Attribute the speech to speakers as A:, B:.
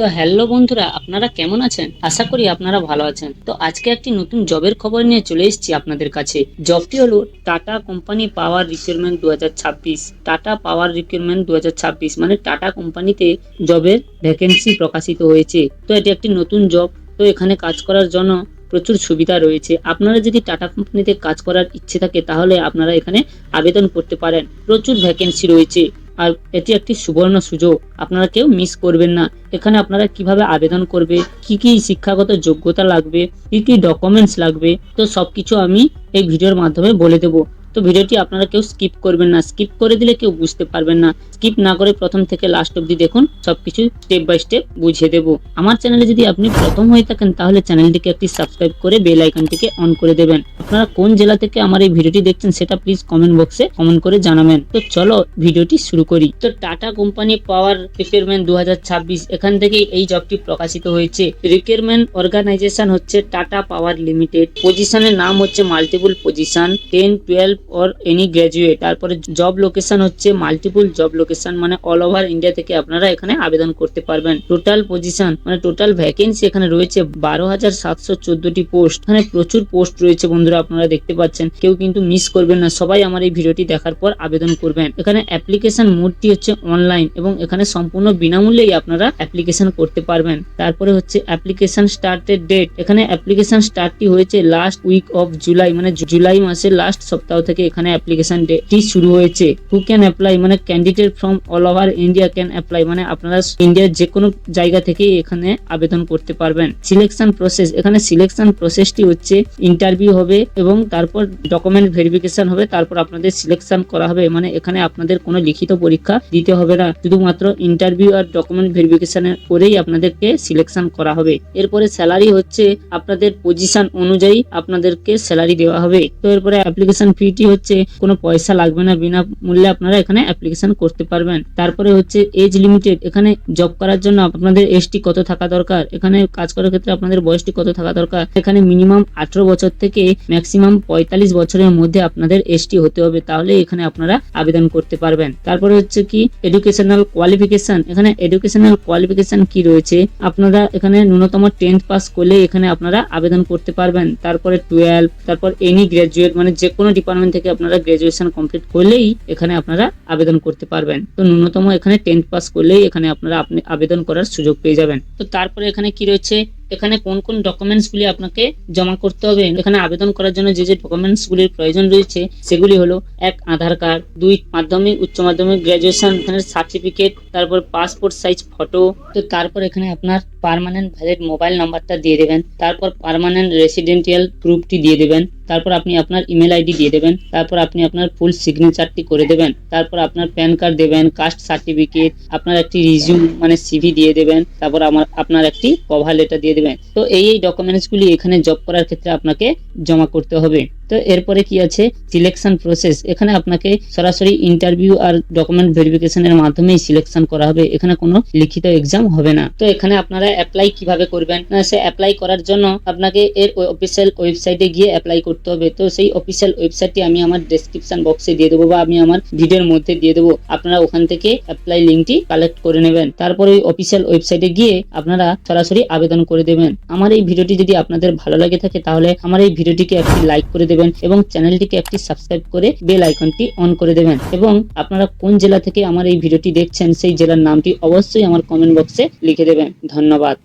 A: তো হ্যালো বন্ধুরা, আপনারা কেমন আছেন? আশা করি আপনারা ভালো আছেন। তো আজকে একটি নতুন জবের খবর নিয়ে চলে এসেছি আপনাদের কাছে। জবটি হলো টাটা কোম্পানি পাওয়ার রিক্রুটমেন্ট 2026। টাটা পাওয়ার রিক্রুটমেন্ট 2026 মানে টাটা কোম্পানিতে জবের ভ্যাকেন্সি প্রকাশিত হয়েছে। তো এটি একটি নতুন জব। তো এখানে কাজ করার জন্য প্রচুর সুবিধা রয়েছে। আপনারা যদি টাটা কোম্পানিতে কাজ করার ইচ্ছে থাকে তাহলে আপনারা এখানে আবেদন করতে পারেন। প্রচুর ভ্যাকেন্সি রয়েছে আর এটি একটি সুবর্ণ সুযোগ, আপনারা কেউ মিস করবেন না। এখানে আপনারা কিভাবে আবেদন করবে, কি কি শিক্ষাগত যোগ্যতা লাগবে, কি কি ডকুমেন্টস লাগবে, তো সবকিছু আমি এই ভিডিওর মাধ্যমে বলে দেবো। তো ভিডিওটি আপনারা কেউ স্কিপ করবেন না, স্কিপ করে দিলে কেউ বুঝতে পারবেন না। স্কিপ না করে প্রথম থেকে লাস্ট অবধি দেখুন, সবকিছু স্টেপ বাই স্টেপ বুঝিয়ে দেবো। আমার চ্যানেলে যদি আপনি প্রথম হয়ে থাকেন তাহলে চ্যানেলটিকে একটি সাবস্ক্রাইব করে বেল আইকনটিকে অন করে দেবেন। আপনারা কোন জেলা থেকে আমার এই ভিডিওটি দেখছেন সেটা প্লিজ কমেন্ট বক্সে কমেন্ট করে জানাবেন। তো চলো ভিডিওটি শুরু করি। তো টাটা কোম্পানি পাওয়ার রিক্রুটমেন্ট 2026 এখান থেকে এই জবটি প্রকাশিত হয়েছে। রিক্রুটমেন্ট অর্গানাইজেশন হচ্ছে টাটা পাওয়ার লিমিটেড। পজিশনের নাম হচ্ছে multiple position 10, 12 or any graduate. তারপরে জব লোকেশন হচ্ছে মাল্টিপল জব লোকেশন, মানে অল ওভার ইন্ডিয়া থেকে আপনারা এখানে আবেদন করতে পারবেন। টোটাল পজিশন মানে টোটাল ভ্যাকেন্সি এখানে রয়েছে 12,714টি পোস্ট। এখানে প্রচুর পোস্ট রয়েছে বন্ধুরা, আপনারা দেখতে পাচ্ছেন। কেউ কিন্তু মিস করবেন না, সবাই আমার এই ভিডিওটি দেখার পর আবেদন করবেন। এখানে অ্যাপ্লিকেশন মোডটি হচ্ছে অনলাইন এবং এখানে সম্পূর্ণ বিনামূল্যেই আপনারা অ্যাপ্লিকেশন করতে পারবেন। তারপরে হচ্ছে অ্যাপ্লিকেশন স্টার্টের ডেট। এখানে অ্যাপ্লিকেশন স্টার্টটি হয়েছে লাস্ট উইক অফ জুলাই, মানে জুলাই মাসের লাস্ট সপ্তাহ থেকে এখানে অ্যাপ্লিকেশন ডেটটি শুরু হয়েছে। হু ক্যান অ্যাপ্লাই মানে candidate from all over India can apply, মানে আপনারা ইন্ডিয়ার যে কোনো জায়গা থেকে এখানে আবেদন করতে পারবেন। সিলেকশন প্রসেস, এখানে সিলেকশন প্রসেসটি হচ্ছে ইন্টারভিউ হবে এবং তারপর ডকুমেন্ট ভেরিফিকেশন হবে, তারপর আপনাদের সিলেকশন করা হবে। মানে এখানে আপনাদের কোনো লিখিত পরীক্ষা দিতে হবে না, শুধুমাত্র ইন্টারভিউ আর ডকুমেন্ট ভেরিফিকেশনের করেই আপনাদেরকে সিলেকশন করা হবে। এরপরে স্যালারি হচ্ছে আপনাদের পজিশন অনুযায়ী আপনাদেরকে স্যালারি দেওয়া হবে। তো এরপরে অ্যাপ্লিকেশন ফিটি হচ্ছে কোনো পয়সা লাগবে না, বিনামূল্যে আপনারা এখানে অ্যাপ্লিকেশন করতে পারবেন। তারপরে হচ্ছে এজ লিমিটেড। এখানে জব করার জন্য আপনাদের এজটি কত থাকা দরকার, এখানে কাজ করার ক্ষেত্রে আপনাদের বয়সটি কত থাকা দরকার। এখানে মিনিমাম 18 বছর থেকে ম্যাক্সিমাম 45 বছরের মধ্যে আপনাদের এজটি হতে হবে, তাহলে এখানে আপনারা আবেদন করতে পারবেন। তারপরে হচ্ছে কি এডুকেশনাল কোয়ালিফিকেশন। এখানে এডুকেশনাল কোয়ালিফিকেশন কি রয়েছে, আপনারা এখানে ন্যূনতম 10th পাস করলে এখানে আপনারা আবেদন করতে পারবেন। তারপরে 12, তারপর এনি গ্রাজুয়েট মানে যে কোনো ডিপার্টমেন্ট থেকে আপনারা গ্রাজুয়েশন কমপ্লিট করলেই এখানে আপনারা আবেদন করতে পারবেন। তো ন্যূনতম এখানে 10th পাস করলেই এখানে আপনারা আবেদন করার সুযোগ পেয়ে যাবেন। তো তারপরে এখানে কি রয়েছে, এখানে কোন কোন ডকুমেন্টস গুলি আপনাকে জমা করতে হবে। এখানে আবেদন করার জন্য যে যে ডকুমেন্টস গুলির প্রয়োজন রয়েছে সেগুলি হলো: 1 আধার কার্ড, 2 মাধ্যমিক উচ্চ মাধ্যমিক গ্রাজুয়েশন এখানে সার্টিফিকেট, তারপর পাসপোর্ট সাইজ ফটো। তো তারপর এখানে আপনার পার্মানেন্ট ভ্যালিড মোবাইল নাম্বারটা দিয়ে দেবেন, তারপর পার্মানেন্ট রেসিডেন্সিয়াল প্রুফটি দিয়ে দেবেন, তারপর আপনি আপনার ইমেল আইডি দিয়ে দেবেন, তারপর আপনি আপনার ফুল সিগনেচারটি করে দেবেন, তারপর আপনার প্যান কার্ড দেবেন, কাস্ট সার্টিফিকেট, আপনার একটি রিজিউম মানে সিভি দিয়ে দেবেন, তারপর আপনার একটি কভার লেটার দিয়ে দেবেন। তো এই ডকুমেন্টসগুলি এখানে জব করার ক্ষেত্রে আপনাকে জমা করতে হবে। তো এরপরে কি আছে, সিলেকশন প্রসেস। এখানে আপনাকে সরাসরি ইন্টারভিউ আর ডকুমেন্ট ভেরিফিকেশনের মাধ্যমেই সিলেকশন করা হবে, এখানে কোনো লিখিত এক্সাম হবে না। তো এখানে আপনারা অ্যাপ্লাই কিভাবে করবেন, সে অ্যাপ্লাই করার জন্য আপনাকে এর অফিসিয়াল ওয়েবসাইটে গিয়ে অ্যাপ্লাই করতে হবে। তো সেই অফিসিয়াল ওয়েবসাইটটি আমি আমার ডেসক্রিপশন বক্সে দিয়ে দেবো বা আমি আমার ভিডিওর মধ্যে দিয়ে দেবো, আপনারা ওখান থেকে অ্যাপ্লাই লিঙ্কটি কালেক্ট করে নেবেন। তারপরে ওই অফিসিয়াল ওয়েবসাইটে গিয়ে আপনারা সরাসরি আবেদন করে দেবেন। আমার এই ভিডিওটি যদি আপনাদের ভালো লাগে থাকে তাহলে আমার এই ভিডিওটিকে একটি লাইক করে দেবেন এবং চ্যানেলটিকে একটি সাবস্ক্রাইব করে বেল আইকনটি অন করে দেবেন। এবং আপনারা কোন জেলা থেকে আমার এই ভিডিওটি দেখছেন সেই জেলার নামটি অবশ্যই আমার কমেন্ট বক্সে লিখে দেবেন। ধন্যবাদ।